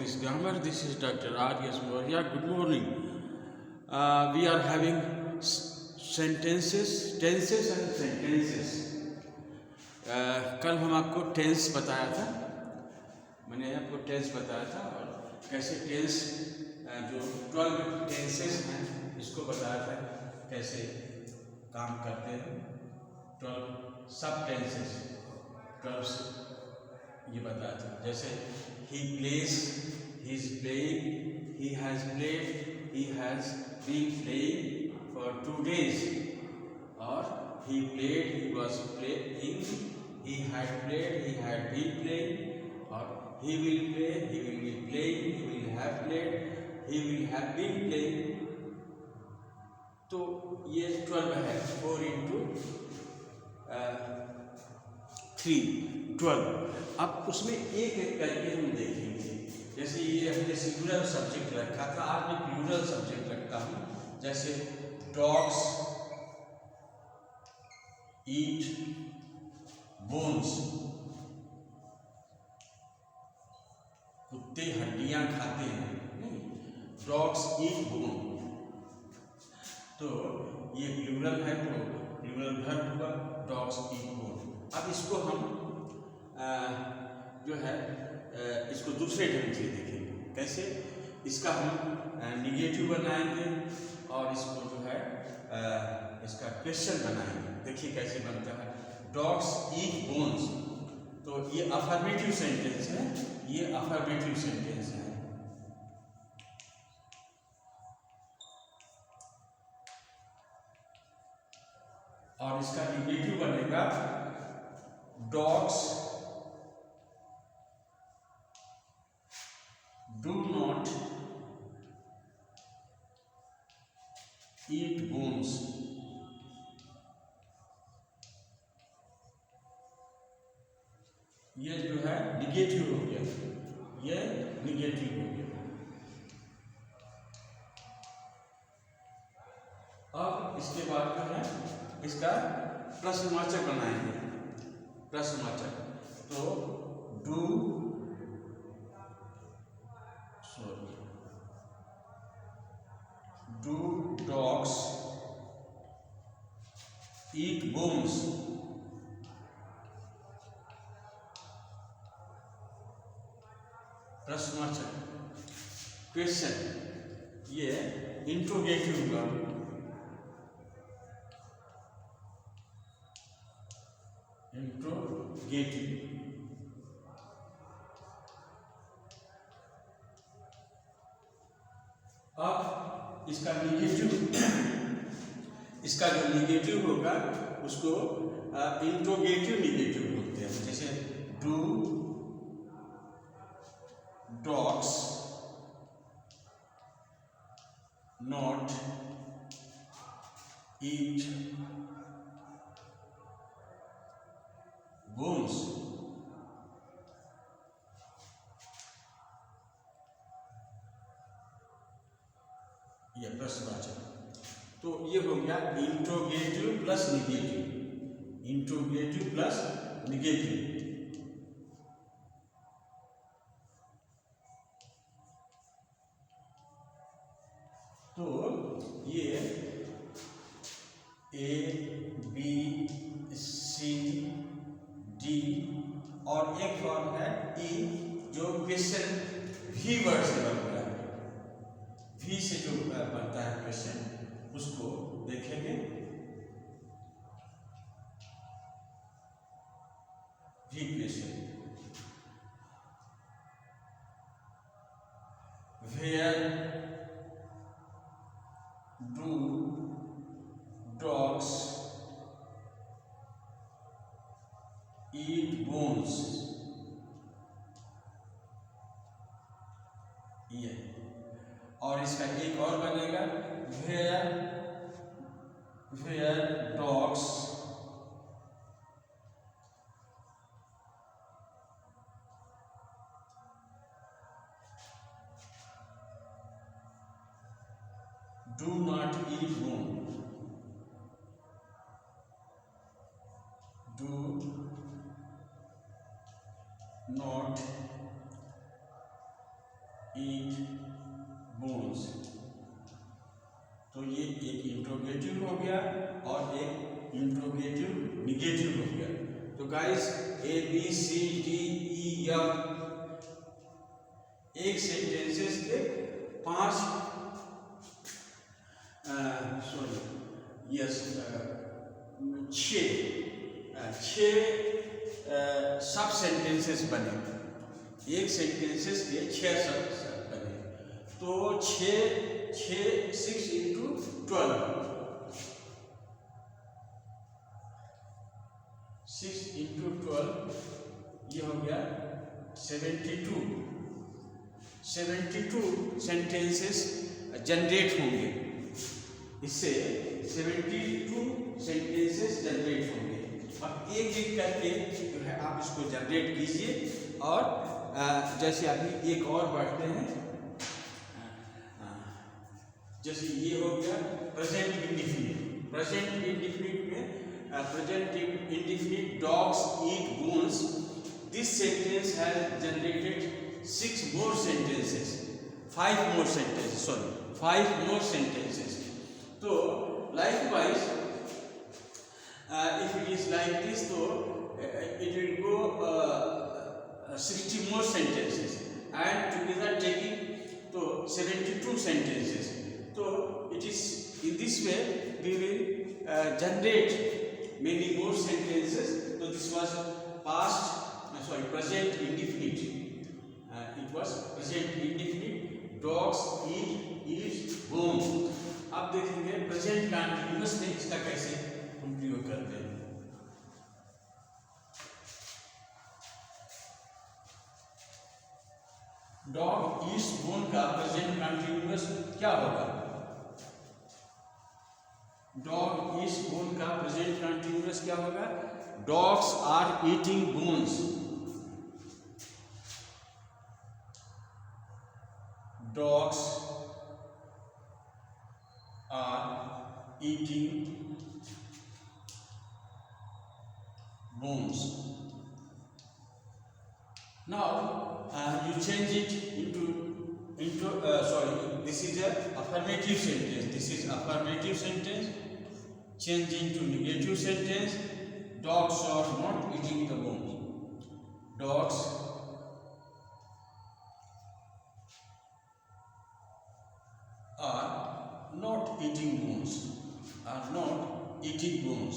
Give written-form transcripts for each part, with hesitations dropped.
English Grammar. This is Dr. R.S. Moria. Good morning. We are having tenses and sentences. कल हम आपको tense बताया था, मैंने आपको टेंस बताया था और कैसे टेंस जो 12 टेंसेस हैं इसको बताया था कैसे काम करते हैं। 12 सब टेंसेस 12 ये बताया था, जैसे he plays, he is playing, he has played, he has been playing for 2 days, और he played, he was playing, he had played, he had been playing, और he will play, he will be playing, he will have played, he will have been playing। तो ये 12 है, 4 into 3 12। अब उसमें एक एक करके हम देखेंगे। जैसे ये हमने सिंगुलर सब्जेक्ट रखा था, आज मैं प्लूरल सब्जेक्ट रखता हूँ। जैसे डॉग्स ईट बोन्स, कुत्ते हड्डियां खाते हैं, डॉग्स ईट बोन। तो ये प्लूरल है तो प्लूरल वर्ब हुआ डॉग्स ईट बोन। अब इसको हम जो है इसको दूसरे ढंग से देखेंगे। कैसे इसका हम निगेटिव बनाएंगे और इसको जो है इसका क्वेश्चन बनाएंगे। देखिए कैसे बनता है। डॉग्स ईट बोन्स, तो ये अफर्मेटिव सेंटेंस है, ये अफर्मेटिव सेंटेंस है। और इसका निगेटिव बनेगा dogs do not eat bones. ये जो है निगेटिव हो गया, ये निगेटिव हो गया। अब इसके बाद जो है इसका प्रश्नवाचक बनाएंगे। प्रश्नवाचक तो डू डॉग्स ईट बोन्स। प्रश्नवाचक क्वेश्चन, ये इंट्रोगेटिव हुआ। इंट्रोगेटिव। अब इसका निगेटिव, इसका जो निगेटिव होगा उसको इंट्रोगेटिव निगेटिव बोलते हैं। जैसे do dogs not eat bones. ये प्रश्नवाचक। तो ये हो गया interrogative plus negative, interrogative plus negative. तो ये ए बी सी डी और एक फॉर्म है ई, जो क्वेश्चन भी वर्ड से बनता है। भी से जो बनता है क्वेश्चन उसको देखेंगे। भी question, where do dogs eat bones. ये और इसका एक और बनेगा where dogs do not eat bone. Do not eat bones। तो ये एक इंट्रोगेटिव हो गया और एक इंट्रोगेटिव निगेटिव हो गया। तो guys A B C D E F एक सेंटेंसेस के 5 छः सब सेंटेंसेस बने। एक सेंटेंसेस के 6 सब बने। तो 6 इंटू 12 6 इंटू 12 ये हो गया 72 सेंटेंसेस जनरेट होंगे। इससे 72 सेंटेंसेस जनरेट होंगे। अब एक एक करके जो है आप इसको जनरेट कीजिए और जैसे अभी एक और बढ़ते हैं। जैसे ये हो गया प्रेजेंट इंडिफिनिट। प्रेजेंट इंडिफिनिट में present indefinite dogs eat bones. This sentence has generated 5 more sentences। तो likewise if it is like this, so it will go 60 more sentences and together taking तो 72 sentences। तो it is in this way we will generate many more sentences। तो this was present indefinite। it was present indefinite dogs eat bones। अब देखेंगे present continuous में इसका कैसे हम प्रयोग करते हैं। डॉग ईट्स बोन का प्रेजेंट कंटिन्यूअस क्या होगा? डॉग ईट्स बोन का प्रेजेंट कंटिन्यूअस क्या होगा? Dogs are eating bones. Dogs are eating bones। Now you change it into this is a affirmative sentence। This is affirmative sentence। Change into negative sentence। Dogs are not eating the bones। Dogs are not eating bones। are not eating bones।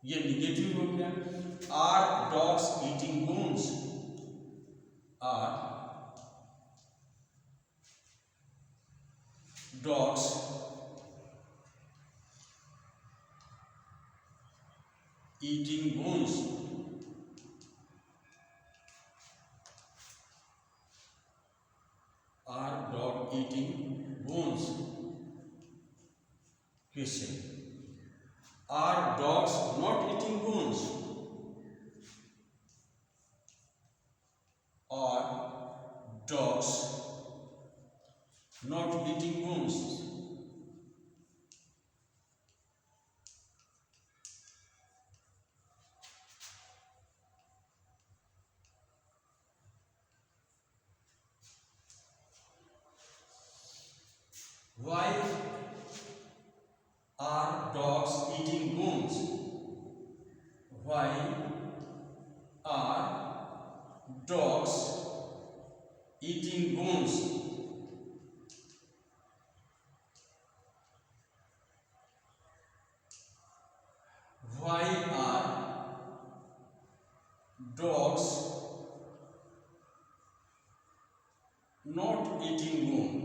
ये negative हो गया। Are dogs eating bones. Are dogs eating bones. Are dog eating bones? Question: Are dogs not eating bones? Or dogs not eating bones? Why are dogs eating bones? Why are dogs eating bones? Why are dogs not eating bone?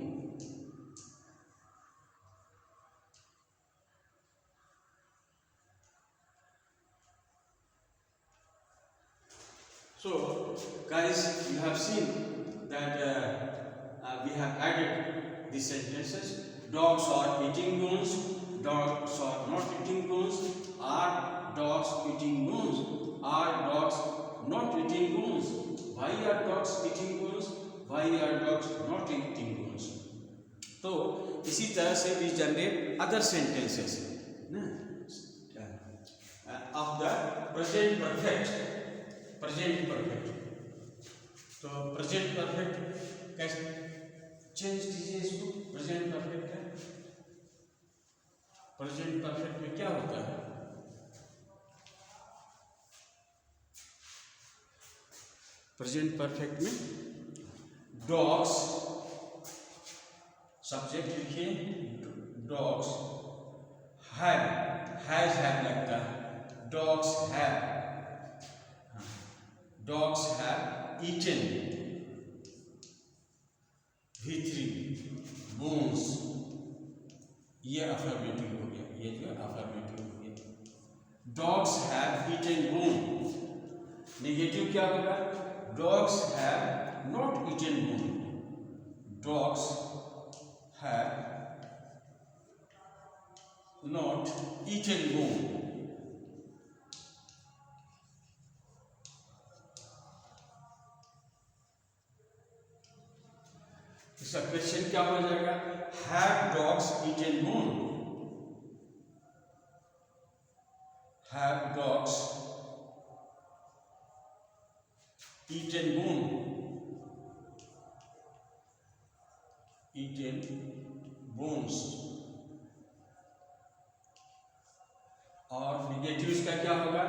So guys, you have seen that we have added these sentences. Dogs are eating bones. Dogs are not eating bones. Are dogs eating bones? Are dogs not eating bones? Why are dogs eating bones? Why are dogs not eating bones? तो इसी तरह से we generate other sentences। Of the present perfect. Present perfect, तो present perfect कैसे change कीजिए इसको? Present perfect है, present perfect में क्या होता है? प्रेजेंट परफेक्ट में डॉग्स, सब्जेक्ट लिखिए डॉग्स, हैज लगता है, dogs have eaten V3 bones, ये अफर्मेटिव हो गया, ये जो अफर्मेटिव हो गया। Dogs have eaten bone, negative क्या होगा? Dogs have not eaten bone, dogs have not eaten bone. इसका क्वेश्चन क्या हो जाएगा? Have dogs eaten bone, have dogs eaten bone, eaten bones. और निगेटिव इसका क्या होगा?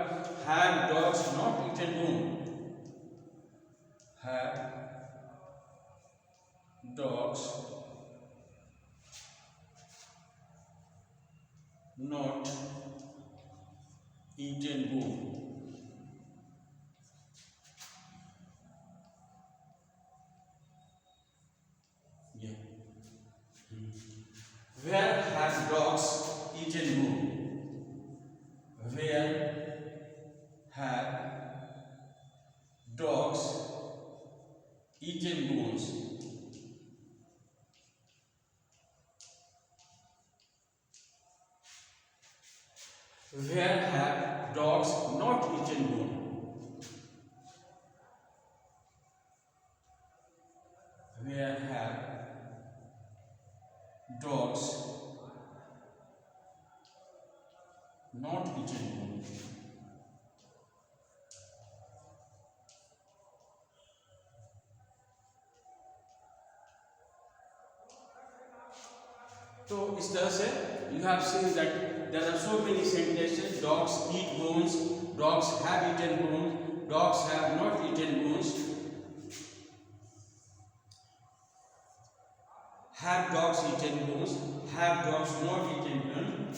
Have dogs not eaten bone, have dogs not eaten bone, yeah. Where have dogs eaten bone? Where have dogs eaten bones? Where have dogs not eaten bone? Where have dogs not eaten bone? तो इस तरह से you have seen that there are so many sentences. Dogs eat bones, dogs have eaten bones, dogs have not eaten bones. Have dogs eaten bones? Have dogs not eaten bones?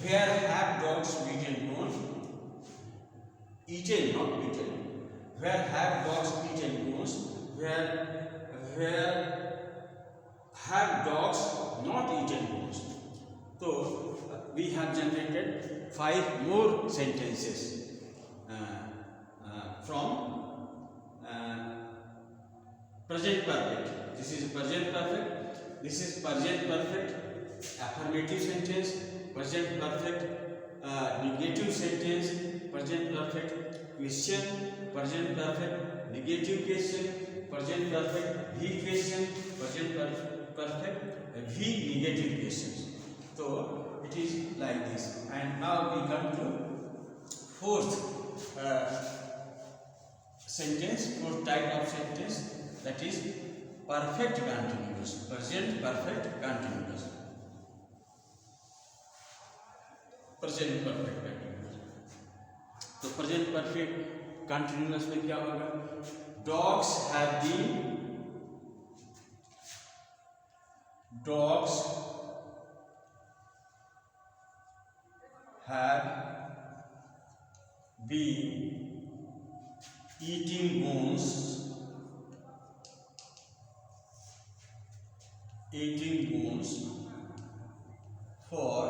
Where have dogs eaten bones? Eaten, not eaten. Where have dogs eaten bones? Where have dogs not eaten bones? So we have generated 5 more sentences from present perfect. This is present perfect. This is present perfect affirmative sentence, present perfect negative sentence, present perfect question, present perfect negative question, present perfect V question, present perfect V negative questions. So it is like this. And now we come to fourth sentence, fourth type of sentence, that is perfect continuous, present perfect continuous, present perfect continuous. तो present perfect continuous में क्या होगा? Dogs have been eating bones for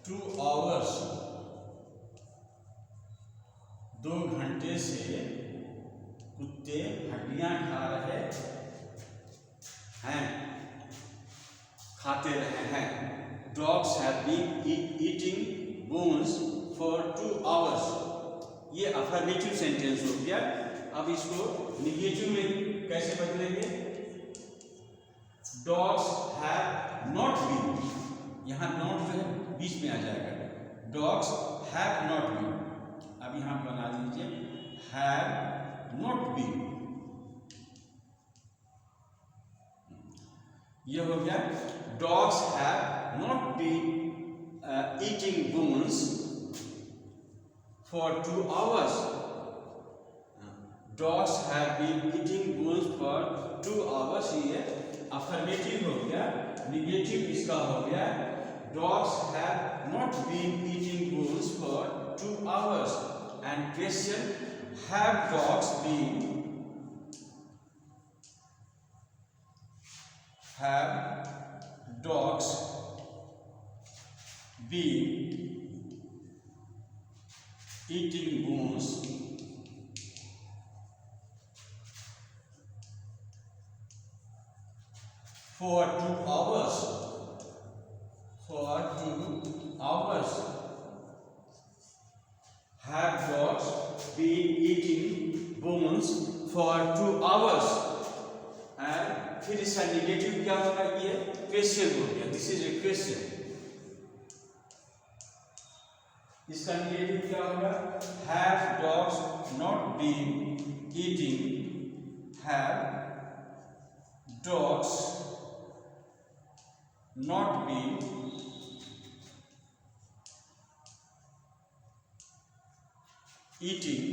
2 hours. 2 घंटे से कुत्ते हड्डियां खा रहे हैं, खाते रहे हैं. Dogs have been eating bones for 2 hours. ये अफर्मेटिव सेंटेंस हो गया. अब इसको निगेटिव में कैसे बदलेंगे? Dogs have not been, यहाँ नॉट जो है बीच में आ जाएगा. डॉग्स हैव नॉट बीन, अब यहाँ बना लीजिए हैव नॉट बीन, ये हो गया dogs have not been eating bones for 2 hours. Dogs have been eating bones for 2 hours. ये अफर्मेटिव हो गया, निगेटिव इसका हो गया dogs have not been eating bones for 2 hours. And question, have dogs been eating bones for 2 hours. For 2 hours. Have dogs been eating bones for 2 hours? And फिर इसका negative क्या होगा, ये क्वेश्चन हो गया, दिस इज ए क्वेश्चन, इसका negative क्या होगा, have dogs not been eating, have dogs not been eating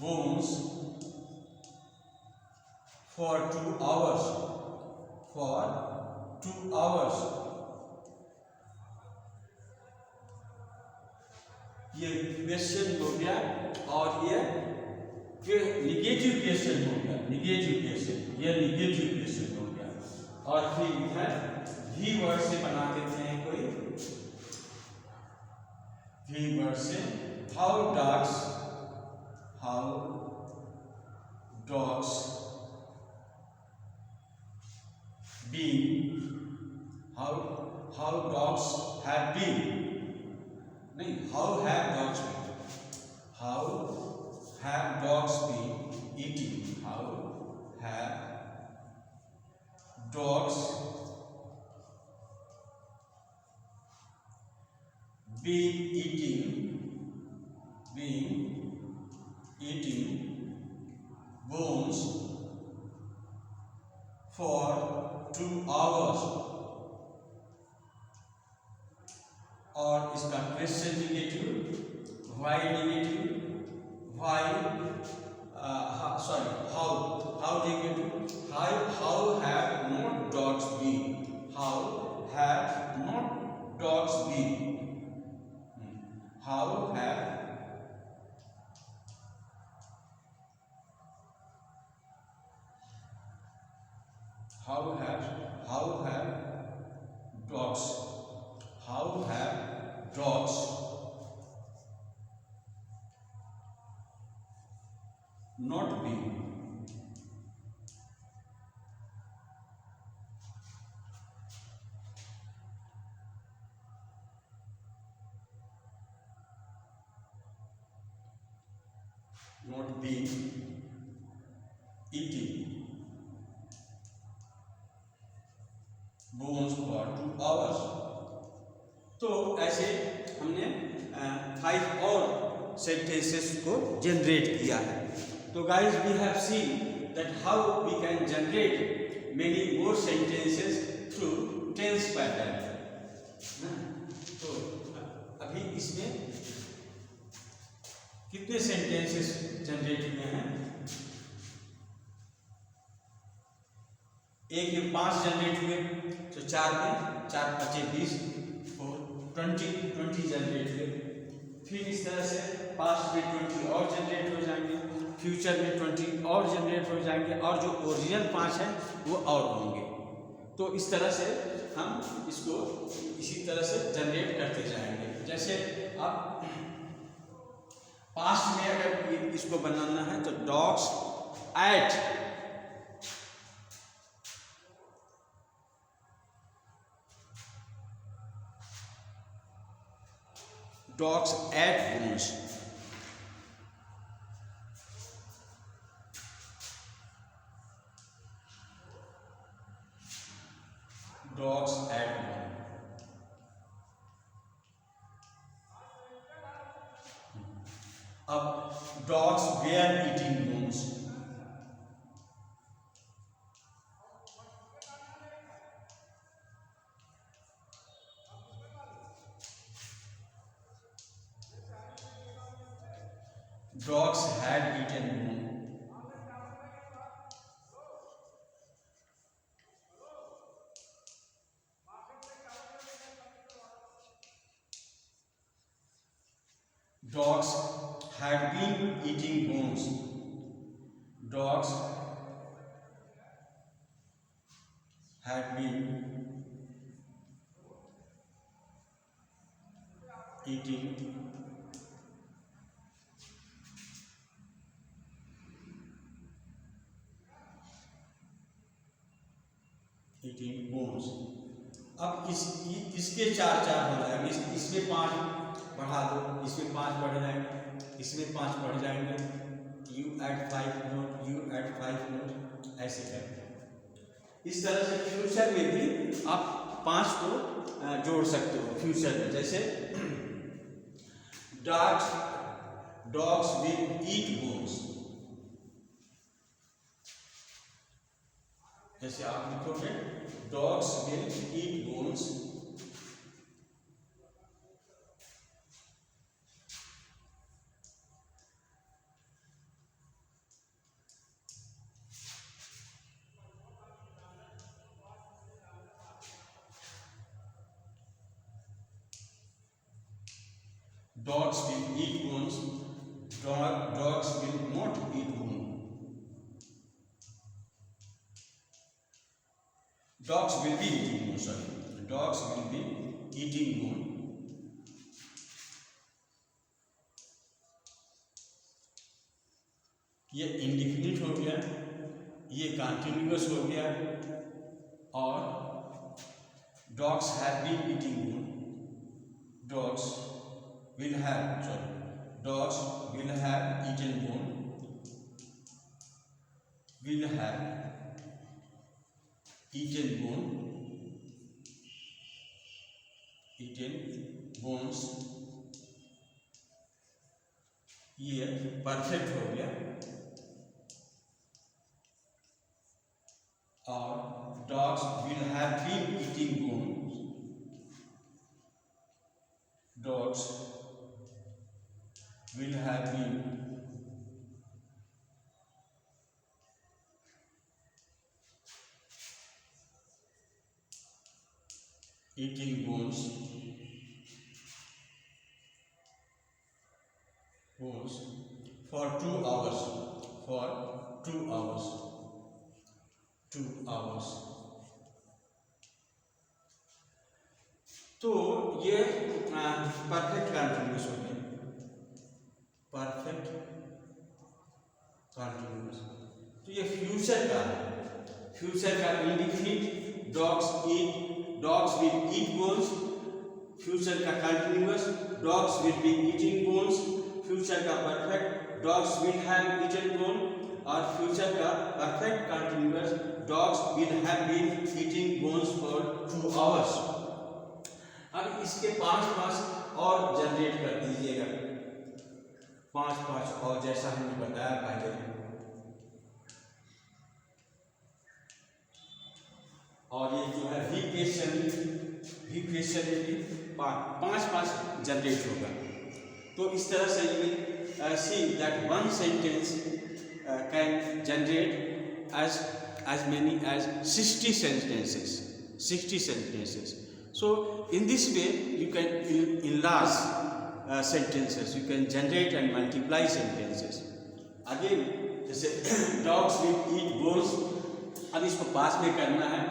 bones for 2 hours. For 2 hours. ये क्वेश्चन हो गया और ये निगेटिव क्वेश्चन हो गया, निगेटिव क्वेश्चन, ये निगेटिव क्वेश्चन हो गया। और फिर इधर भी वर्ड से बना देते हैं कोई, भी वर्ड से how dogs been, how dogs have been, नहीं, how have dogs been, how have dogs been eating, how have dogs been eating bones for 2 hours. और इसका question negative, why negative, why how negative, how have not dogs been, how have not dogs been, how have dogs not been eating bones for 2 hours. तो ऐसे हमने 5 और sentences को generate किया है। तो guys we have seen that how we can generate many more sentences through tense pattern. तो अभी इसमें कितने सेंटेंसेस जनरेट हुए हैं, एक में 5 जनरेट हुए, तो 4 में 4 5 20 20 जनरेट हुए। फिर इस तरह से पास्ट में 20 और जनरेट हो जाएंगे, फ्यूचर में 20 और जनरेट हो जाएंगे, और जो ओरिजिनल 5 हैं वो और होंगे। तो इस तरह से हम इसको इसी तरह से जनरेट करते जाएंगे। जैसे अब पास्ट में अगर इसको बनाना है तो dogs ate, dogs ate bones. Dogs ate bones. अब dogs were eating bones. Dogs had eaten bone. Dogs had been eating bones. Dogs had been eating bones. अब इसके चार हो जाएंगे, इसमें 5 बढ़ा दो, इसमें 5 बढ़ जाएंगे, इसमें 5 बढ़ जाएंगे, you add 5 note, you add 5 note, ऐसे करके इस तरह से फ्यूचर में भी आप 5 को जोड़ सकते हो फ्यूचर में। जैसे डॉग्स विल ईट बोन्स, जैसे आप लिखोगे dogs will eat bones, dogs will eat bones, dogs will not eat bone. Dogs will be eating bone, sorry. Dogs will be eating bone. ये इंडिफिनिट हो गया, ये कंटिन्यूअस हो गया, और dogs have been eating bone. Dogs will have eaten bone, will have eaten bones, ये perfect हो गया, और dogs will have been eating bones, dogs will have been eating bones for 2 hours, for 2 hours, 2 hours. तो ये perfect continuous हो गया, perfect continuous. तो ये फ्यूचर का है, फ्यूचर का indefinite dogs will eat bones, future का continuous dogs will be eating bones, future का perfect dogs will have eaten bone, और फ्यूचर का perfect continuous dogs will have been eating bones for 2 hours। अब इसके 5 और generate कर दीजिएगा, 5 और, जैसा हमने बताया पहले। और ये जो है रिक्वेशन में भी 5 जनरेट होगा। तो इस तरह से you will see that one sentence can generate as many as 60 sentences. So in this way you can enlarge sentences, you can generate and multiply sentences. Again जैसे dogs will eat bones, अब इसको पास में करना है,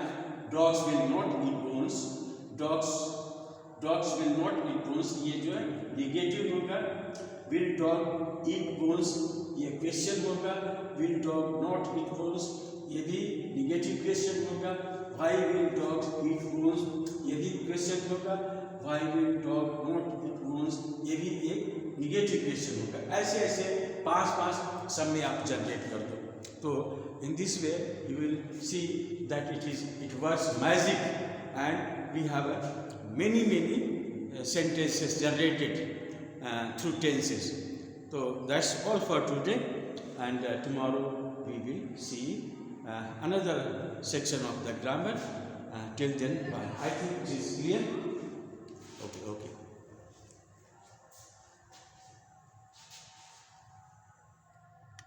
dogs will not eat bones, dogs will not eat bones, ये जो है negative होगा, will dog eat bones ये क्वेश्चन होगा, will dog not eat bones ये भी निगेटिव क्वेश्चन होगा, why will dogs eat bones ये भी क्वेश्चन होगा, why will dog not eat bones ये भी एक निगेटिव क्वेश्चन होगा। ऐसे ऐसे 5 सब में आप जनरेट कर दो। तो in this way you will see that it works magic, and we have many sentences generated through tenses। So that's all for today, and tomorrow we will see another section of the grammar. Till then, bye. I think it is clear.